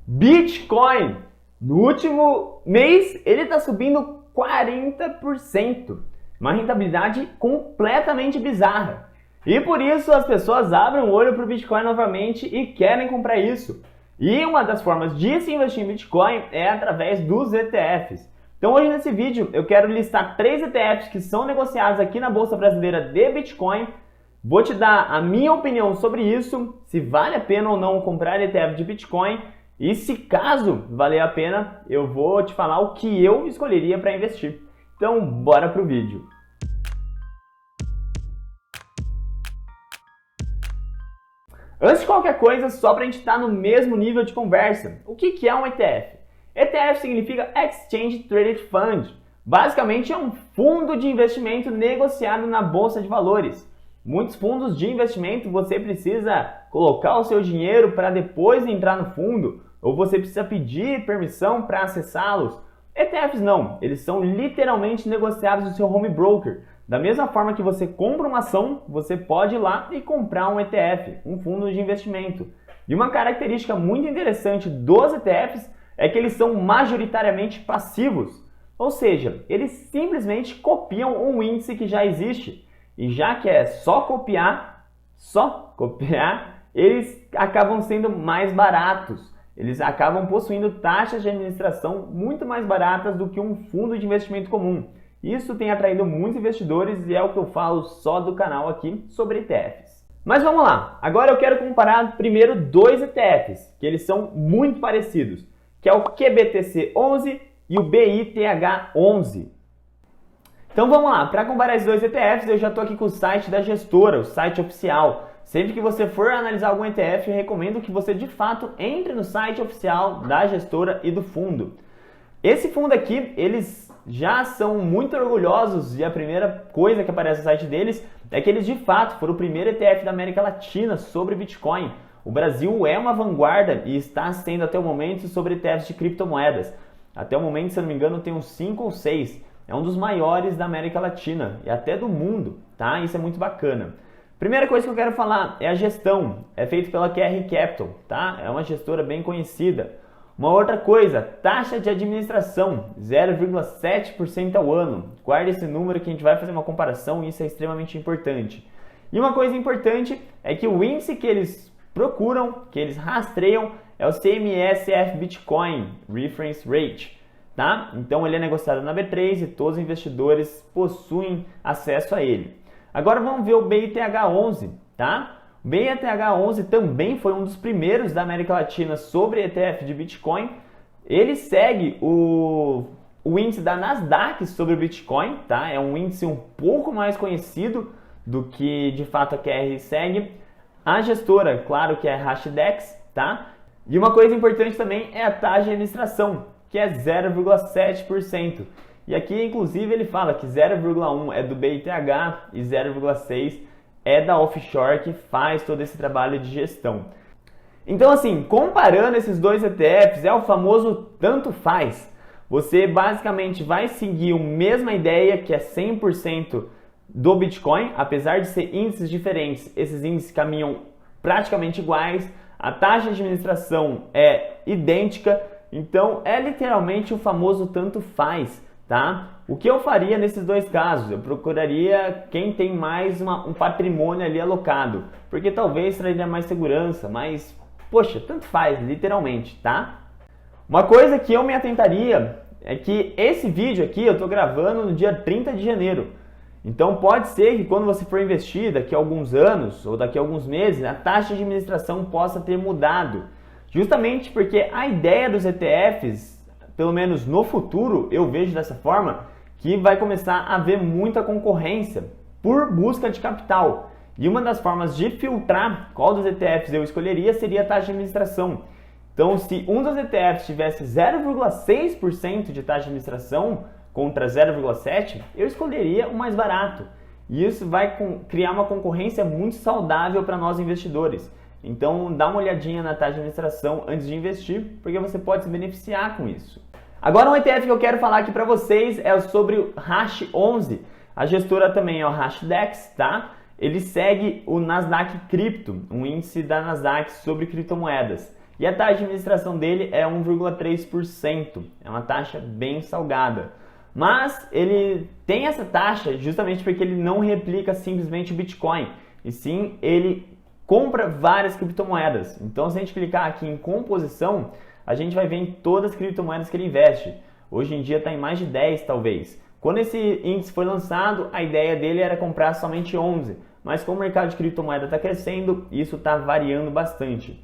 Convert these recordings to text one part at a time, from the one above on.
Bitcoin, no último mês, ele está subindo 40%. Uma rentabilidade completamente bizarra. E por isso as pessoas abrem o olho para o Bitcoin novamente e querem comprar isso. E uma das formas de se investir em Bitcoin é através dos ETFs. Então hoje nesse vídeo eu quero listar 3 ETFs que são negociados aqui na Bolsa Brasileira de Bitcoin. Vou te dar a minha opinião sobre isso, se vale a pena ou não comprar ETF de Bitcoin. E se caso valer a pena, eu vou te falar o que eu escolheria para investir. Então bora pro vídeo. Antes de qualquer coisa, só para a gente estar no mesmo nível de conversa, o que é um ETF? ETF significa Exchange Traded Fund. Basicamente é um fundo de investimento negociado na Bolsa de Valores. Muitos fundos de investimento você precisa colocar o seu dinheiro para depois entrar no fundo, ou você precisa pedir permissão para acessá-los. ETFs não, eles são literalmente negociados no seu home broker. Da mesma forma que você compra uma ação, você pode ir lá e comprar um ETF, um fundo de investimento. E uma característica muito interessante dos ETFs é que eles são majoritariamente passivos, ou seja, eles simplesmente copiam um índice que já existe. E já que é só copiar, eles acabam sendo mais baratos. Eles acabam possuindo taxas de administração muito mais baratas do que um fundo de investimento comum. Isso tem atraído muitos investidores e é o que eu falo só do canal aqui sobre ETFs. Mas vamos lá, agora eu quero comparar primeiro 2 ETFs, que eles são muito parecidos, que é o QBTC11 e o BITH11. Então vamos lá, para comparar esses 2 ETFs, eu já estou aqui com o site da gestora, o site oficial. Sempre que você for analisar algum ETF, eu recomendo que você de fato entre no site oficial da gestora e do fundo. Esse fundo aqui, eles já são muito orgulhosos e a primeira coisa que aparece no site deles é que eles de fato foram o primeiro ETF da América Latina sobre Bitcoin. O Brasil é uma vanguarda e está sendo até o momento sobre ETFs de criptomoedas. Até o momento, se eu não me engano, tem uns 5 ou 6. É um dos maiores da América Latina e até do mundo, tá? Isso é muito bacana. Primeira coisa que eu quero falar é a gestão. É feito pela QR Capital, tá? É uma gestora bem conhecida. Uma outra coisa, taxa de administração, 0,7% ao ano. Guarde esse número que a gente vai fazer uma comparação e isso é extremamente importante. E uma coisa importante é que o índice que eles procuram, que eles rastreiam, é o CMSF Bitcoin Reference Rate. Tá? Então ele é negociado na B3 e todos os investidores possuem acesso a ele. Agora vamos ver o BITH11, tá? O BITH11 também foi um dos primeiros da América Latina sobre ETF de Bitcoin. Ele segue o índice da Nasdaq sobre o Bitcoin, tá? É um índice um pouco mais conhecido do que de fato a QR segue. A gestora, claro que é a Hashdex, tá? E uma coisa importante também é a taxa de administração, que é 0,7%. E aqui, inclusive, ele fala que 0,1% é do BITH e 0,6% é da offshore que faz todo esse trabalho de gestão. Então, assim, comparando esses 2 ETFs, é o famoso tanto faz. Você basicamente vai seguir a mesma ideia, que é 100% do Bitcoin, apesar de ser índices diferentes, esses índices caminham praticamente iguais, a taxa de administração é idêntica. Então, é literalmente o famoso tanto faz, tá? O que eu faria nesses 2 casos? Eu procuraria quem tem mais um patrimônio ali alocado, porque talvez traria mais segurança, mas, poxa, tanto faz, literalmente, tá? Uma coisa que eu me atentaria é que esse vídeo aqui eu tô gravando no dia 30 de janeiro. Então, pode ser que quando você for investir daqui a alguns anos ou daqui a alguns meses, a taxa de administração possa ter mudado. Justamente porque a ideia dos ETFs, pelo menos no futuro, eu vejo dessa forma, que vai começar a haver muita concorrência por busca de capital. E uma das formas de filtrar qual dos ETFs eu escolheria seria a taxa de administração. Então, se um dos ETFs tivesse 0,6% de taxa de administração contra 0,7%, eu escolheria o mais barato. E isso vai criar uma concorrência muito saudável para nós investidores. Então, dá uma olhadinha na taxa de administração antes de investir, porque você pode se beneficiar com isso. Agora, um ETF que eu quero falar aqui para vocês é sobre o Hash11. A gestora também é o Hashdex, tá? Ele segue o Nasdaq Cripto, um índice da Nasdaq sobre criptomoedas. e a taxa de administração dele é 1,3%. É uma taxa bem salgada. Mas ele tem essa taxa justamente porque ele não replica simplesmente o Bitcoin, e sim ele compra várias criptomoedas. Então, se a gente clicar aqui em composição, a gente vai ver em todas as criptomoedas que ele investe. Hoje em dia está em mais de 10 talvez. Quando esse índice foi lançado, a ideia dele era comprar somente 11. Mas como o mercado de criptomoeda está crescendo, isso está variando bastante.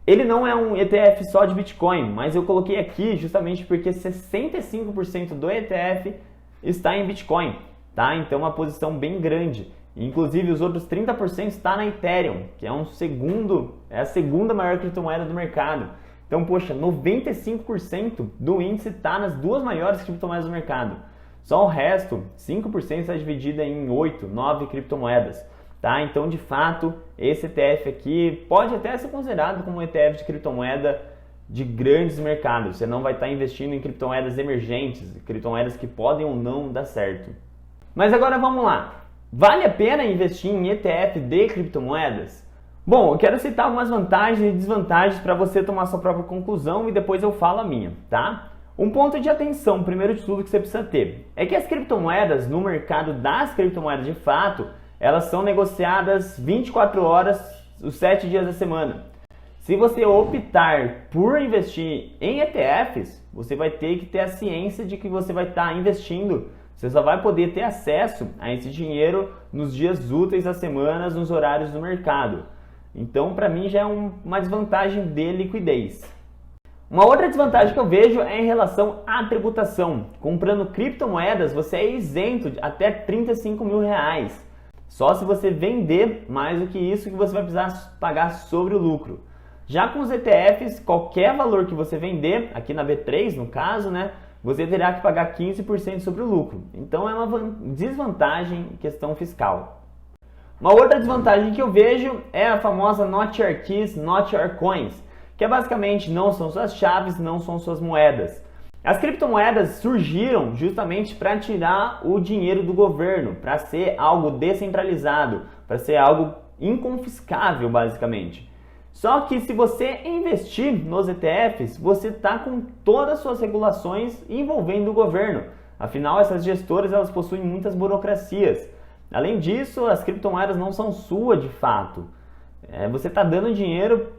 Ele não é um ETF só de Bitcoin, mas eu coloquei aqui justamente porque 65% do ETF está em Bitcoin, tá? Então é uma posição bem grande. Inclusive os outros 30% está na Ethereum, que é a segunda maior criptomoeda do mercado. Então, poxa, 95% do índice está nas duas maiores criptomoedas do mercado. Só o resto, 5% está dividido em 8, 9 criptomoedas. Tá? Então, de fato, esse ETF aqui pode até ser considerado como um ETF de criptomoeda de grandes mercados. Você não vai estar investindo em criptomoedas emergentes, criptomoedas que podem ou não dar certo. Mas agora vamos lá. Vale a pena investir em ETF de criptomoedas? Bom, eu quero citar algumas vantagens e desvantagens para você tomar sua própria conclusão e depois eu falo a minha, tá? Um ponto de atenção, primeiro de tudo, que você precisa ter é que as criptomoedas, no mercado das criptomoedas de fato, elas são negociadas 24 horas, os 7 dias da semana. Se você optar por investir em ETFs, você vai ter que ter a ciência de que você vai estar investindo. Você só vai poder ter acesso a esse dinheiro nos dias úteis das semanas, nos horários do mercado. Então, para mim, já é uma desvantagem de liquidez. Uma outra desvantagem que eu vejo é em relação à tributação. Comprando criptomoedas, você é isento de até 35 mil reais. Só se você vender mais do que isso que você vai precisar pagar sobre o lucro. Já com os ETFs, qualquer valor que você vender, aqui na B3 no caso, né, você terá que pagar 15% sobre o lucro. Então é uma desvantagem em questão fiscal. Uma outra desvantagem que eu vejo é a famosa Not Your Keys, Not Your Coins, que é basicamente não são suas chaves, não são suas moedas. As criptomoedas surgiram justamente para tirar o dinheiro do governo, para ser algo descentralizado, para ser algo inconfiscável, basicamente. Só que se você investir nos ETFs, você está com todas as suas regulações envolvendo o governo. Afinal, essas gestoras elas possuem muitas burocracias. Além disso, as criptomoedas não são suas de fato. Você está dando dinheiro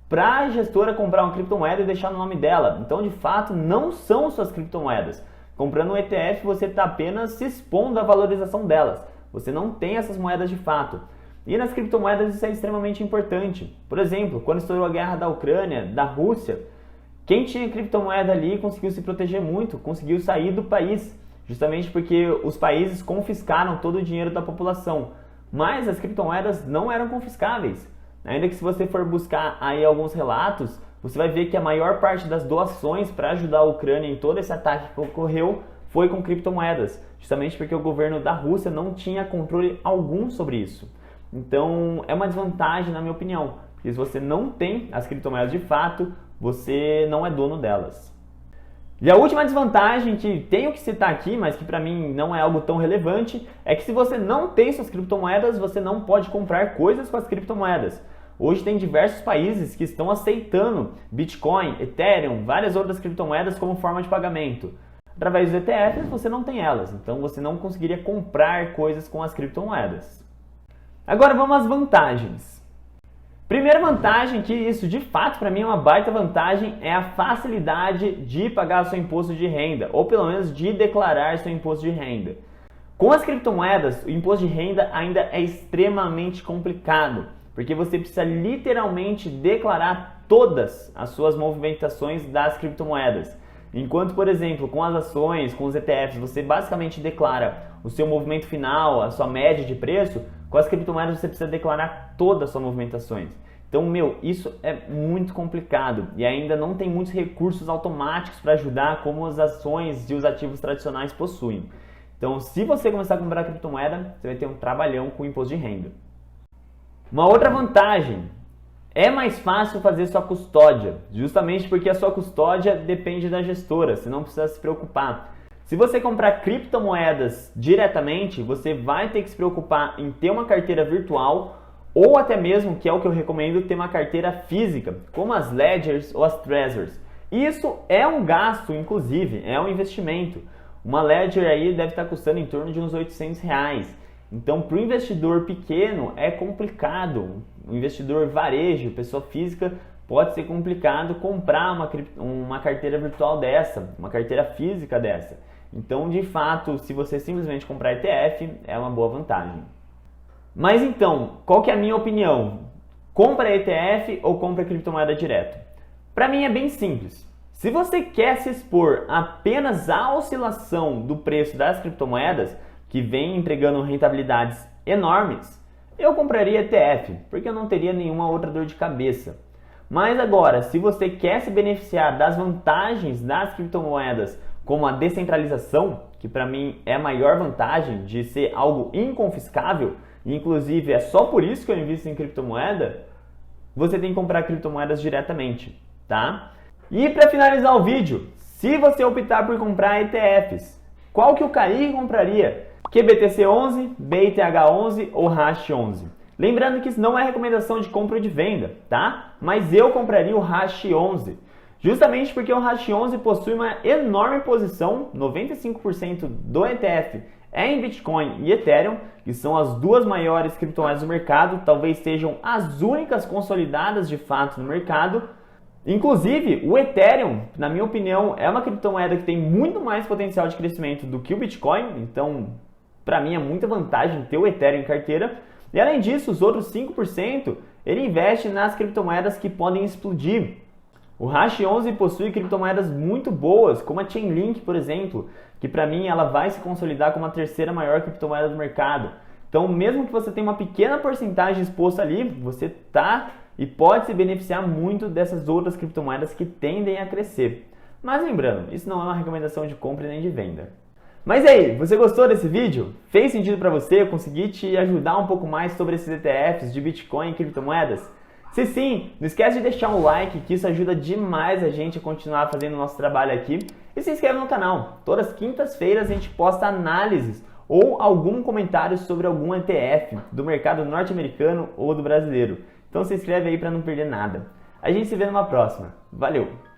para a gestora comprar uma criptomoeda e deixar no nome dela. Então, de fato, não são suas criptomoedas. Comprando um ETF, você está apenas se expondo à valorização delas. Você não tem essas moedas de fato. E nas criptomoedas isso é extremamente importante. Por exemplo, quando estourou a guerra da Ucrânia, da Rússia, quem tinha criptomoeda ali conseguiu se proteger muito, conseguiu sair do país, justamente porque os países confiscaram todo o dinheiro da população. Mas as criptomoedas não eram confiscáveis. Ainda que se você for buscar aí alguns relatos, você vai ver que a maior parte das doações para ajudar a Ucrânia em todo esse ataque que ocorreu foi com criptomoedas, justamente porque o governo da Rússia não tinha controle algum sobre isso. Então é uma desvantagem na minha opinião, porque se você não tem as criptomoedas de fato, você não é dono delas. E a última desvantagem que tenho que citar aqui, mas que para mim não é algo tão relevante, é que se você não tem suas criptomoedas, você não pode comprar coisas com as criptomoedas. Hoje tem diversos países que estão aceitando Bitcoin, Ethereum, várias outras criptomoedas como forma de pagamento. Através dos ETFs você não tem elas, então você não conseguiria comprar coisas com as criptomoedas. Agora vamos às vantagens. Primeira vantagem, que isso de fato para mim é uma baita vantagem, é a facilidade de pagar seu imposto de renda, ou pelo menos de declarar seu imposto de renda. Com as criptomoedas, o imposto de renda ainda é extremamente complicado, porque você precisa literalmente declarar todas as suas movimentações das criptomoedas. Enquanto, por exemplo, com as ações, com os ETFs, você basicamente declara o seu movimento final, a sua média de preço, com as criptomoedas você precisa declarar todas as suas movimentações. Então, isso é muito complicado e ainda não tem muitos recursos automáticos para ajudar como as ações e os ativos tradicionais possuem. Então, se você começar a comprar criptomoeda, você vai ter um trabalhão com o imposto de renda. Uma outra vantagem, é mais fácil fazer sua custódia, justamente porque a sua custódia depende da gestora, você não precisa se preocupar. Se você comprar criptomoedas diretamente, você vai ter que se preocupar em ter uma carteira virtual ou até mesmo, que é o que eu recomendo, ter uma carteira física, como as Ledgers ou as Trezors. Isso é um gasto, inclusive, é um investimento. Uma Ledger aí deve estar custando em torno de uns R$800. Então, para o investidor pequeno é complicado. O investidor varejo, pessoa física, pode ser complicado comprar uma carteira virtual dessa, uma carteira física dessa. Então, de fato, se você simplesmente comprar ETF, é uma boa vantagem. Mas então, qual que é a minha opinião? Compra ETF ou compra criptomoeda direto? Para mim é bem simples. Se você quer se expor apenas à oscilação do preço das criptomoedas, que vem entregando rentabilidades enormes, eu compraria ETF, porque eu não teria nenhuma outra dor de cabeça. Mas agora, se você quer se beneficiar das vantagens das criptomoedas, como a descentralização, que para mim é a maior vantagem de ser algo inconfiscável, inclusive é só por isso que eu invisto em criptomoeda, você tem que comprar criptomoedas diretamente, tá? E para finalizar o vídeo, se você optar por comprar ETFs, qual que o Kaique compraria? QBTC11, BITH11 ou Hash11? Lembrando que isso não é recomendação de compra ou de venda, tá? Mas eu compraria o Hash11, justamente porque o Hash11 possui uma enorme posição, 95% do ETF é em Bitcoin e Ethereum, que são as duas maiores criptomoedas do mercado, talvez sejam as únicas consolidadas de fato no mercado. Inclusive, o Ethereum, na minha opinião, é uma criptomoeda que tem muito mais potencial de crescimento do que o Bitcoin, então, para mim é muita vantagem ter o Ethereum em carteira. E além disso, os outros 5%, ele investe nas criptomoedas que podem explodir. O Hash11 possui criptomoedas muito boas, como a Chainlink, por exemplo, que para mim ela vai se consolidar como a terceira maior criptomoeda do mercado. Então, mesmo que você tenha uma pequena porcentagem exposta ali, você tá e pode se beneficiar muito dessas outras criptomoedas que tendem a crescer. Mas lembrando, isso não é uma recomendação de compra nem de venda. Mas aí, você gostou desse vídeo? Fez sentido para você? Eu consegui te ajudar um pouco mais sobre esses ETFs de Bitcoin e criptomoedas? Se sim, não esquece de deixar um like, que isso ajuda demais a gente a continuar fazendo o nosso trabalho aqui. E se inscreve no canal. Todas as quintas-feiras a gente posta análises ou algum comentário sobre algum ETF do mercado norte-americano ou do brasileiro. Então se inscreve aí para não perder nada. A gente se vê numa próxima. Valeu!